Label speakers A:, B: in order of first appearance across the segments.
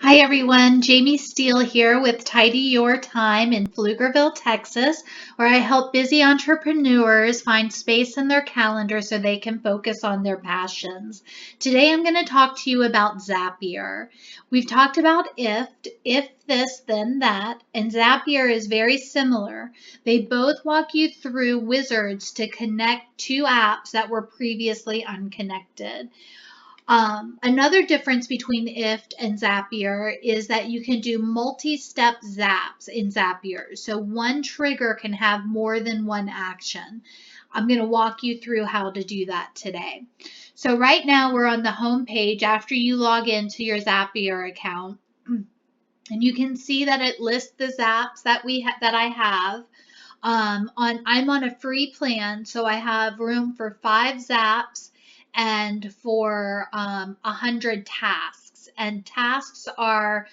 A: Hi everyone, Jamie Steele here with Tidy Your Time in Pflugerville, Texas, where I help busy entrepreneurs find space in their calendar so they can focus on their passions. Today I'm going to talk to you about Zapier. We've talked about if this, then that, and Zapier is very similar. They both walk you through wizards to connect two apps that were previously unconnected. Another difference between IFT and Zapier is that you can do multi-step zaps in Zapier. So one trigger can have more than one action. I'm going to walk you through how to do that today. So right now we're on the home page after you log into your Zapier account. And you can see that it lists the zaps that I have. I'm on a free plan, so I have room for 5 zaps and for 100 tasks. And tasks are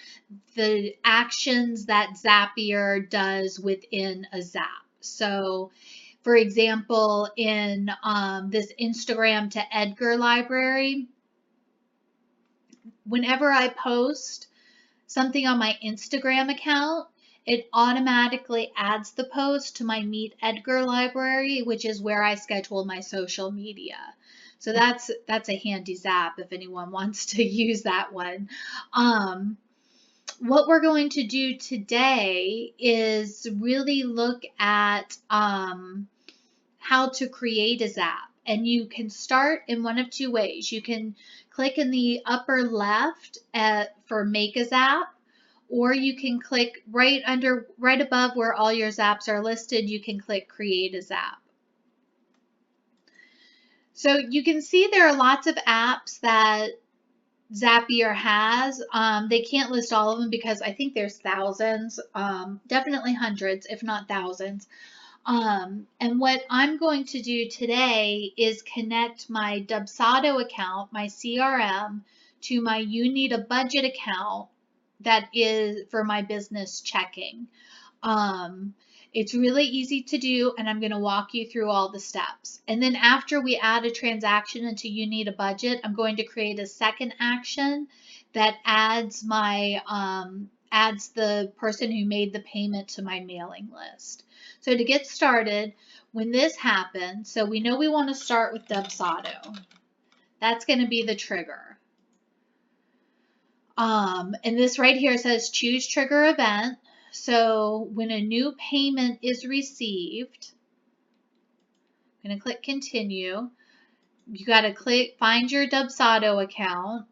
A: the actions that Zapier does within a zap. So, for example, in this Instagram to Edgar library, whenever I post something on my Instagram account, it automatically adds the post to my Meet Edgar library, which is where I schedule my social media. So that's a handy zap if anyone wants to use that one. What we're going to do today is really look at how to create a zap. And you can start in one of two ways. You can click in the upper left for Make a Zap, or you can click right above where all your zaps are listed, you can click Create a Zap. So you can see there are lots of apps that Zapier has. They can't list all of them because I think there's thousands, definitely hundreds, if not thousands. And what I'm going to do today is connect my Dubsado account, my CRM, to my You Need a Budget account that is for my business checking. It's really easy to do, and I'm going to walk you through all the steps. And then after we add a transaction into You Need a Budget, I'm going to create a second action that adds adds the person who made the payment to my mailing list. So to get started, when this happens, so we know we want to start with Dubsado. That's going to be the trigger. And this right here says choose trigger event. So when a new payment is received, I'm going to click continue. You got to click find your Dubsado account.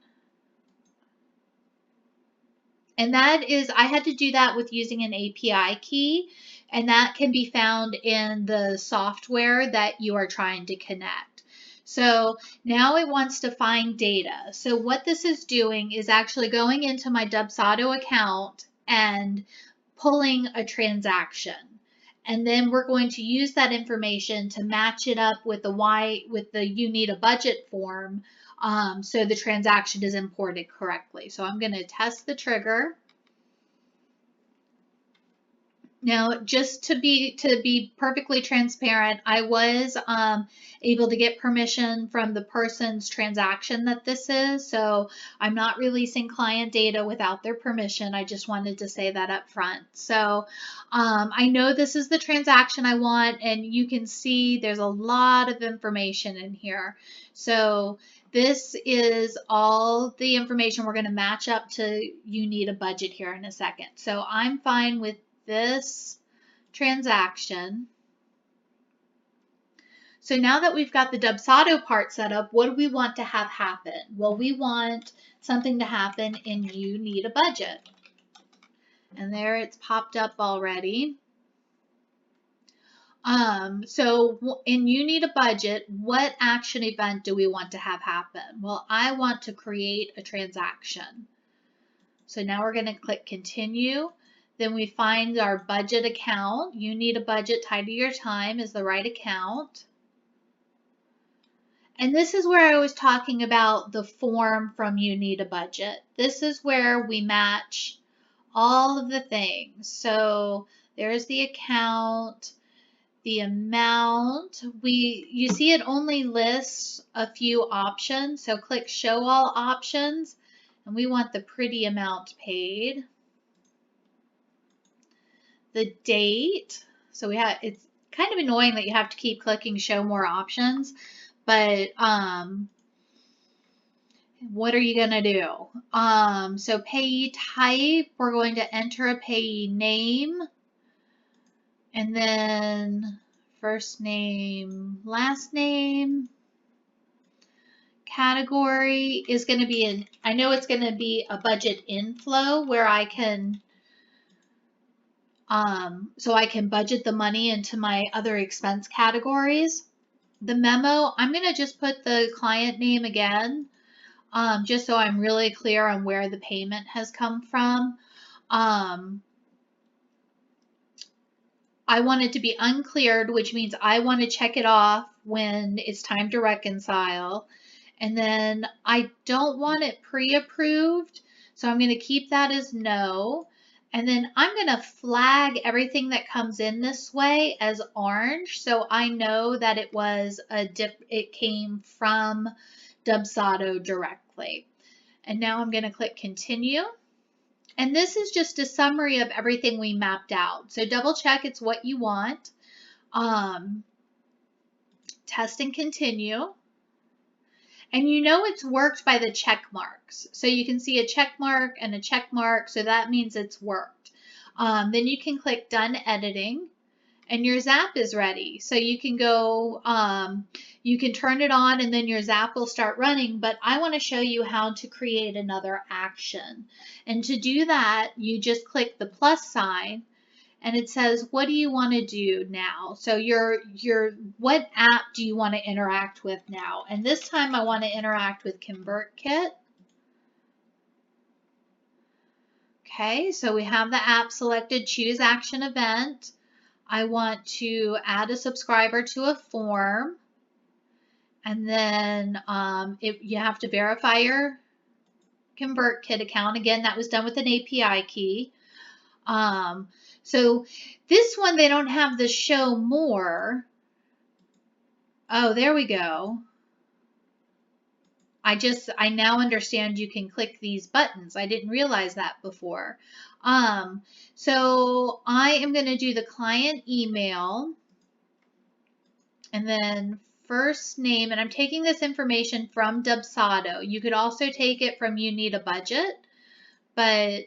A: And that is, I had to do that with using an API key, and that can be found in the software that you are trying to connect. So now it wants to find data. So what this is doing is actually going into my Dubsado account and pulling a transaction. And then we're going to use that information to match it up with the You Need a Budget form, so the transaction is imported correctly. So I'm going to test the trigger. Now, just to be perfectly transparent, I was able to get permission from the person's transaction that this is, so I'm not releasing client data without their permission. I just wanted to say that up front. So I know this is the transaction I want, and you can see there's a lot of information in here. So this is all the information we're going to match up to You Need a Budget here in a second. So I'm fine with this transaction. So now that we've got the Dubsado part set up, what do we want to have happen? Well, we want something to happen in You Need a Budget. And there it's popped up already. So in You Need a Budget, what action event do we want to have happen? Well, I want to create a transaction. So now we're going to click continue. Then we find our budget account. You Need a Budget, Tidy Your Time is the right account. And this is where I was talking about the form from You Need a Budget. This is where we match all of the things. So there's the account, the amount. You see it only lists a few options. So click Show All Options. And we want the pretty amount paid. The date. So it's kind of annoying that you have to keep clicking show more options, but what are you going to do? So payee type, we're going to enter a payee name, and then first name, last name. Category is going to be I know it's going to be a budget inflow where I can, so I can budget the money into my other expense categories. The memo, I'm going to just put the client name again, just so I'm really clear on where the payment has come from. I want it to be uncleared, which means I want to check it off when it's time to reconcile. And then I don't want it pre-approved, so I'm going to keep that as no. And then I'm going to flag everything that comes in this way as orange, so I know that it came from Dubsado directly. And now I'm going to click continue. And this is just a summary of everything we mapped out. So double check it's what you want. Test and continue. And you know it's worked by the check marks. So you can see a check mark and a check mark, so that means it's worked. Then you can click done editing, and your Zap is ready. So you can go, you can turn it on and then your Zap will start running, but I want to show you how to create another action. And to do that, you just click the plus sign and it says, what do you want to do now? So what app do you want to interact with now? And this time I want to interact with ConvertKit. Okay, so we have the app selected, choose action event. I want to add a subscriber to a form, and then you have to verify your ConvertKit account. Again, that was done with an API key. So this one, they don't have the show more. Oh, there we go. I now understand you can click these buttons. I didn't realize that before. So I am going to do the client email and then first name, and I'm taking this information from Dubsado. You could also take it from You Need a Budget, but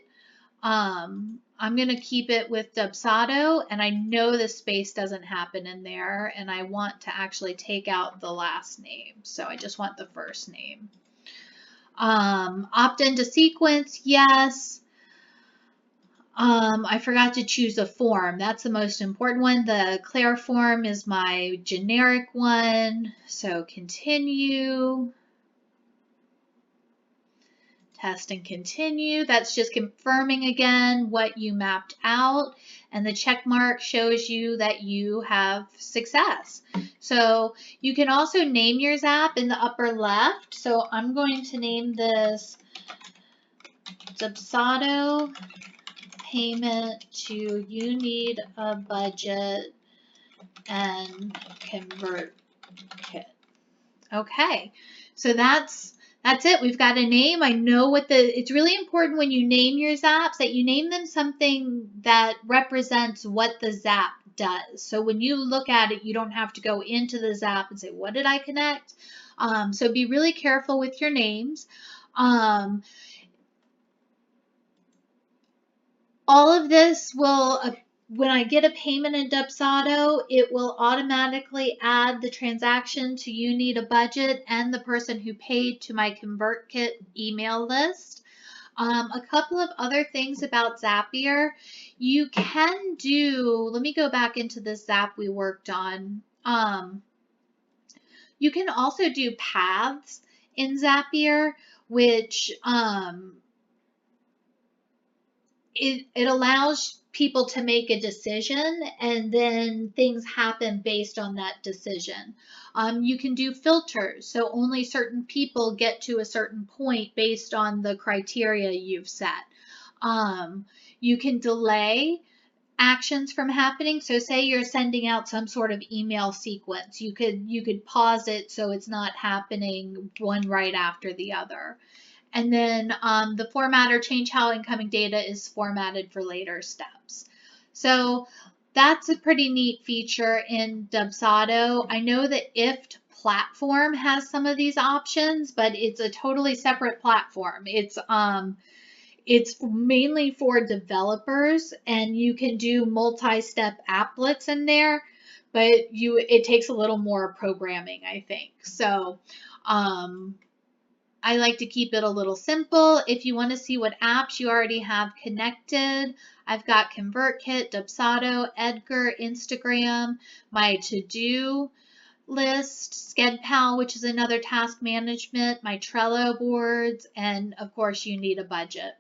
A: I'm going to keep it with Dubsado, and I know the space doesn't happen in there, and I want to actually take out the last name. So I just want the first name. Opt into sequence, yes. I forgot to choose a form. That's the most important one. The Claire form is my generic one. So continue. Test and continue. That's just confirming again what you mapped out. And the check mark shows you that you have success. So you can also name your Zap in the upper left. So I'm going to name this Dubsado payment to You Need a Budget and ConvertKit. Okay, so that's it. We've got a name. I know it's really important when you name your Zaps that you name them something that represents what the Zap does. So when you look at it, you don't have to go into the Zap and say, what did I connect? So be really careful with your names. All of this will, when I get a payment in Dubsado, it will automatically add the transaction to You Need a Budget and the person who paid to my ConvertKit email list. A couple of other things about Zapier. You can do, let me go back into the Zap we worked on. You can also do paths in Zapier, which it allows people to make a decision and then things happen based on that decision. You can do filters, so only certain people get to a certain point based on the criteria you've set. You can delay actions from happening. So say you're sending out some sort of email sequence, you could pause it so it's not happening one right after the other. And then the formatter change how incoming data is formatted for later steps. So that's a pretty neat feature in Dubsado. I know that IFTTT platform has some of these options, but it's a totally separate platform. It's mainly for developers, and you can do multi-step applets in there, but it takes a little more programming, I think. So I like to keep it a little simple. If you want to see what apps you already have connected, I've got ConvertKit, Dubsado, Edgar, Instagram, my to-do list, SchedPal, which is another task management, my Trello boards, and of course you need a budget.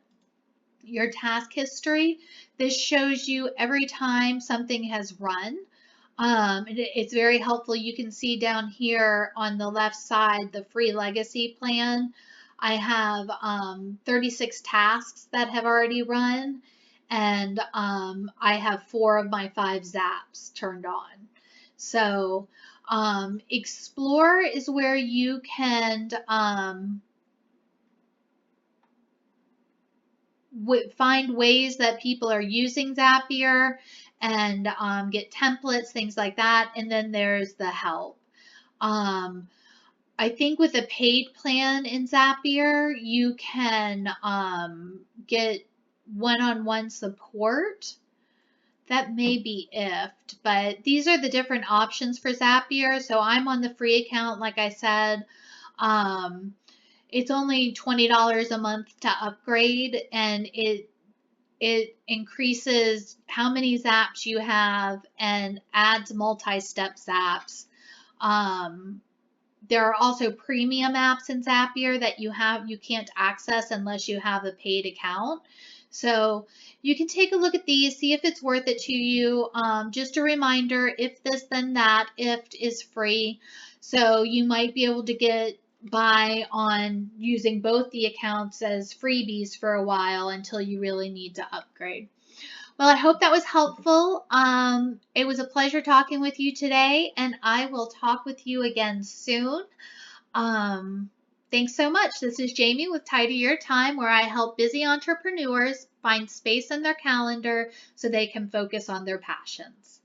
A: Your task history, this shows you every time something has run. It's very helpful. You can see down here on the left side the free legacy plan. I have 36 tasks that have already run, and I have 4 of my 5 zaps turned on. So Explore is where you can find ways that people are using Zapier and get templates, things like that. And then there's the help. I think with a paid plan in Zapier, you can get one-on-one support. That may be IFTTT, but these are the different options for Zapier. So I'm on the free account, like I said. It's only $20 a month to upgrade, and it increases how many zaps you have and adds multi-step zaps. There are also premium apps in Zapier that you can't access unless you have a paid account. So you can take a look at these, see if it's worth it to you. Just a reminder, if this then that, IFTTT is free. So you might be able to get by on using both the accounts as freebies for a while until you really need to upgrade. Well, I hope that was helpful. It was a pleasure talking with you today, and I will talk with you again soon. Thanks so much. This is Jamie with Tidy Your Time, where I help busy entrepreneurs find space in their calendar so they can focus on their passions.